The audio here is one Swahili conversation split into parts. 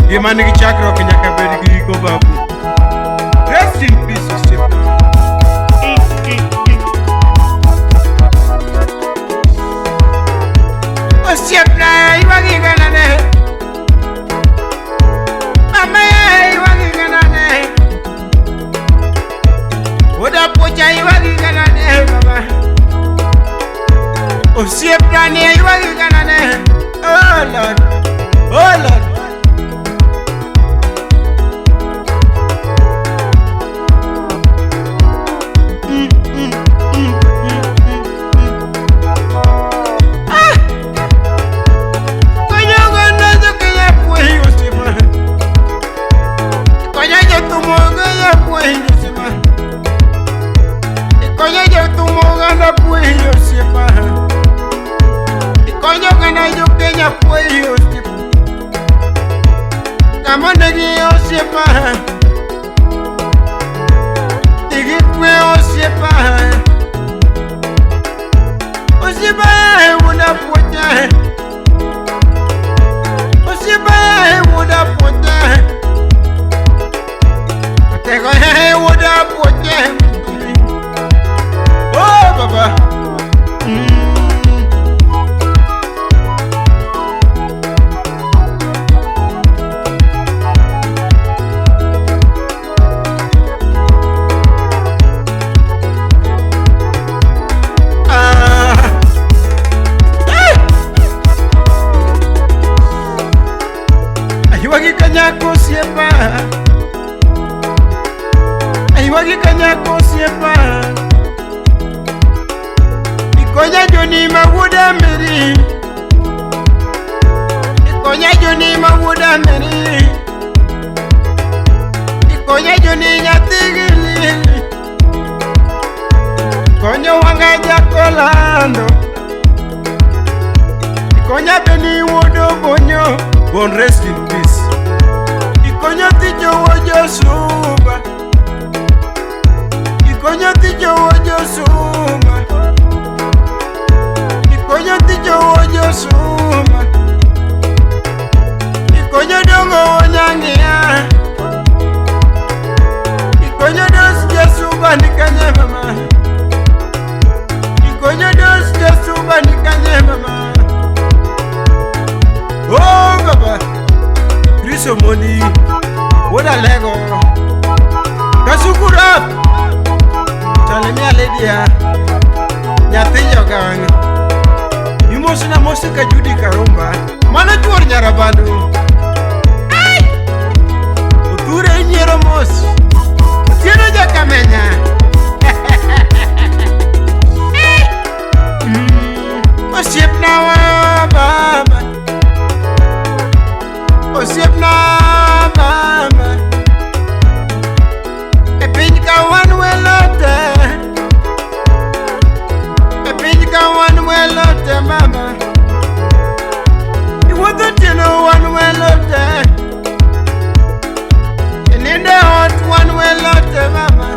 Gima nigi chakruok nyaka bed gi giko babu. Rest in peace, osiepna. Osiepna iwagi ganane. Mama iwagi ganane. Oda pocha iwagi ganane baba. Osiepna ni iwagi ganane. Oh Lord, oh Lord. Aiwagi kanyako siepa. Ikonya joni mawuda meri. Ikonya joni mawuda meri. Ikonya joni nyatigili. Ikonya wanga jakolando. Ikonya beni wodo bonyo. Bon rest in peace. Ikonya tijo wojo suba. Ikonya tijo wojo suba. Ikonya tijo wojo suba. Ikonya dongo wonyangia. Ikonya dos jasuba nikanye mama. Ikonya dos jasuba nikanye mama. Oh baba. Kristo moni. Woda lego. Kasukura. Talemia ledia. Nyatiyo gang. Imosina mosika Judi Karumba. Mana chuor nyarabando. Ay! Uture nyero mos. Utieno jakamenya. Osiepna wa baba. Osiepna mama. Epinka wan welote. Epinka wan welote mama. Iwotho tieno wan welote. Ininde hot wan welote mama.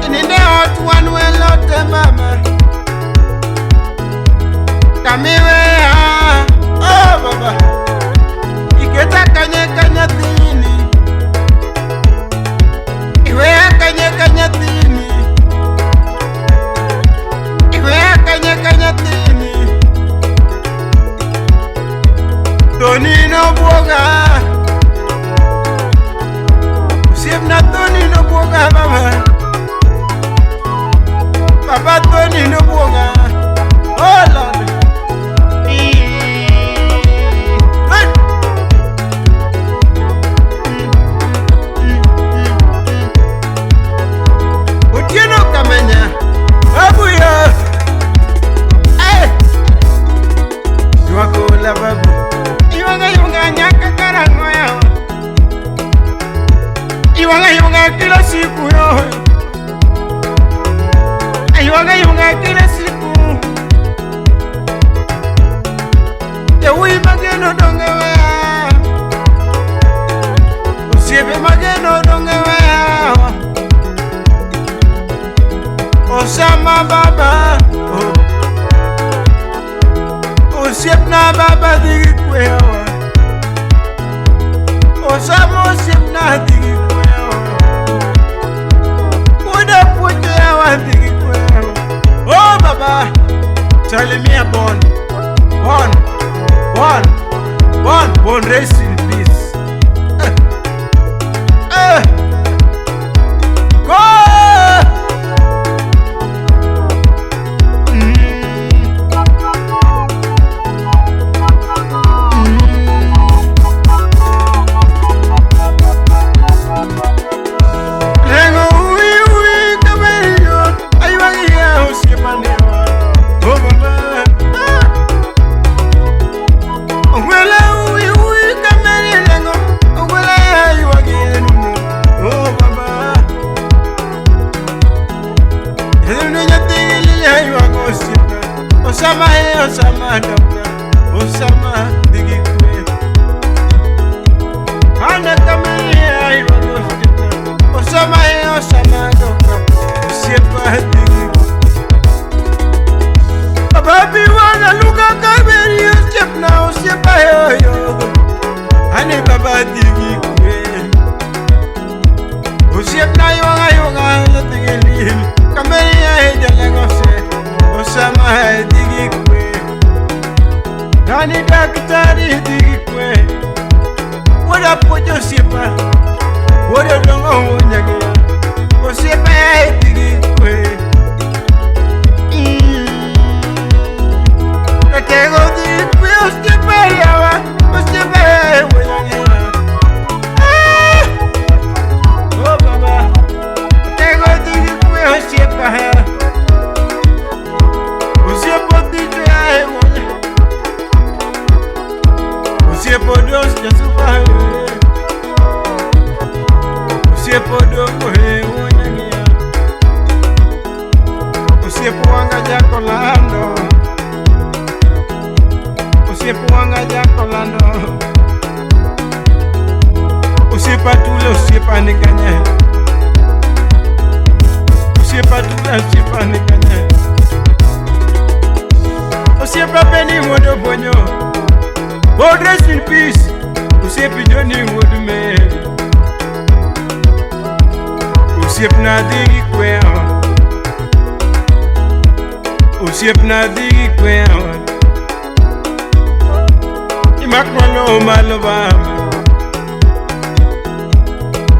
Ininde hot wan welote mama. Kamiwe ha. Oh baba. Iketa kanye kanya tini. Iwe kanye kanya tini. Iwe kanye kanya tini. Toni no boga. Usiepna Toni no boga baba. Baba Toni no boga. Oh Lord. Iwanga kila siku yo. Iwanga kila siku. Ewi mageno dongewe. Usiebe mageno dongewe. Osama baba. Usiepna baba digikwewa. Osama osiep na digi kweo. Uda puto ya wa digi kweo. Oh baba, Salimia born, rest in peace. Go. Osama doctor, Osama digi kwe. Ana kamia iwa hospital. Osama doctor, Osiepa digi. Baby wana luka kaberi Osiep na Osiepa yo. Ani baba digi kwe. Osiep na yonga digi lim. Kameri ya jalengose. Osama digi kwe. Nani daktari digi kwe. Wada pojo Osiepa. Wada dongo nyage. Osiepa digi kwe. Tego digi kwe Osiepa yawa. Osiepa nyage. Oh baba. Tego digi kwe Osiepa. Osiepa digi yawa. Osiepa dos jasupa. Osiepa dongo nyangia. Osiepa wanga jako lando. Osiepa wanga jako lando. Osiepa tule Osiepa nikanye. Osiepa tule Osiepa nikanye. Osiepa peni modo bonyo. God rest in peace. Osiepa Johnny Woodme. Osiepa na digi kweo. Osiepa na digi kweo. Imakwalo malobama.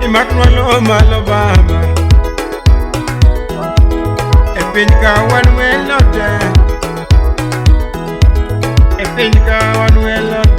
Imakwalo malobama. Epinka one well not there. Epinka one well not